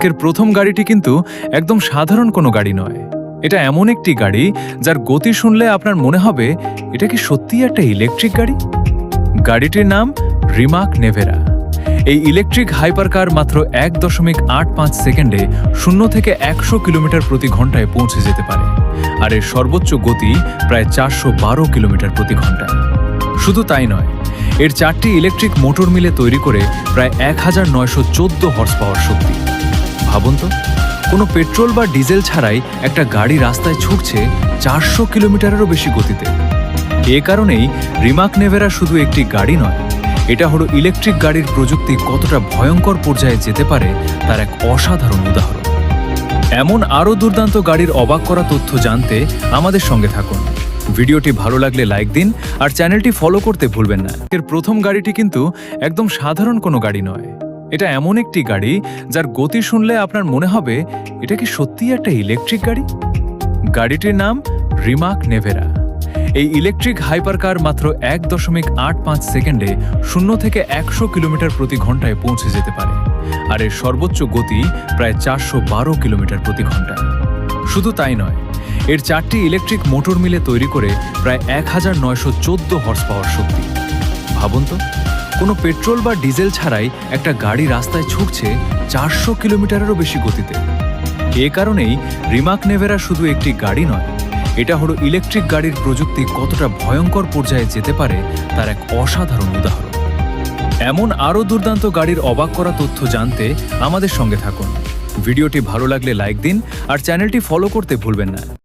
এর প্রথম গাড়িটি কিন্তু একদম সাধারণ কোনো গাড়ি নয়। এটা এমন একটি গাড়ি যার গতি শুনলে আপনার মনে হবে এটা কি সত্যিই একটা ইলেকট্রিক গাড়ি। গাড়িটির নাম রিমাক নেভেরা। এই ইলেকট্রিক হাইপারকার মাত্র 1.85 সেকেন্ডে 0 থেকে 100 কিলোমিটার প্রতি ঘন্টায় পৌঁছে যেতে পারে, আর এর সর্বোচ্চ গতি প্রায় 412 কিলোমিটার প্রতি ঘন্টায়। শুধু তাই নয়, এর 4টি ইলেকট্রিক মোটর মিলে তৈরি করে প্রায় 1914 হর্স পাওয়ার শক্তি। ভাবুন তো, কোনো পেট্রোল বা ডিজেল ছাড়াই একটা গাড়ি রাস্তায় ছুটছে 400 কিলোমিটারেরও বেশি গতিতে। এ কারণেই রিমাক নেভেরা শুধু একটি গাড়ি নয়, এটা হলো ইলেকট্রিক গাড়ির প্রযুক্তি কতটা ভয়ঙ্কর পর্যায়ে যেতে পারে তার এক অসাধারণ উদাহরণ। এমন আরও দুর্দান্ত গাড়ির অবাক করা তথ্য জানতে আমাদের সঙ্গে থাকুন। ভিডিওটি ভালো লাগলে লাইক দিন আর চ্যানেলটি ফলো করতে ভুলবেন না। এর প্রথম গাড়িটি কিন্তু একদম সাধারণ কোনো গাড়ি নয়। এটা এমন একটি গাড়ি যার গতি শুনলে আপনার মনে হবে এটা কি সত্যিই একটা ইলেকট্রিক গাড়ি। গাড়িটির নাম রিমাক নেভেরা। এই ইলেকট্রিক হাইপারকার মাত্র 1.85 সেকেন্ডে 0 থেকে 100 কিলোমিটার প্রতি ঘন্টায় পৌঁছে যেতে পারে, আর এর সর্বোচ্চ গতি প্রায় 412 কিলোমিটার প্রতি ঘন্টায়। শুধু তাই নয়, এর 4টি ইলেকট্রিক মোটর মিলে তৈরি করে প্রায় 1914 হর্স পাওয়ার শক্তি। ভাবুন তো, কোনো পেট্রোল বা ডিজেল ছাড়াই একটা গাড়ি রাস্তায় ছুটছে 400 কিলোমিটারেরও বেশি গতিতে। এ কারণেই রিমাক নেভেরা শুধু একটি গাড়ি নয়, এটা হলো ইলেকট্রিক গাড়ির প্রযুক্তি কতটা ভয়ঙ্কর পর্যায়ে যেতে পারে তার এক অসাধারণ উদাহরণ। এমন আরও দুর্দান্ত গাড়ির অবাক করা তথ্য জানতে আমাদের সঙ্গে থাকুন। ভিডিওটি ভালো লাগলে লাইক দিন আর চ্যানেলটি ফলো করতে ভুলবেন না।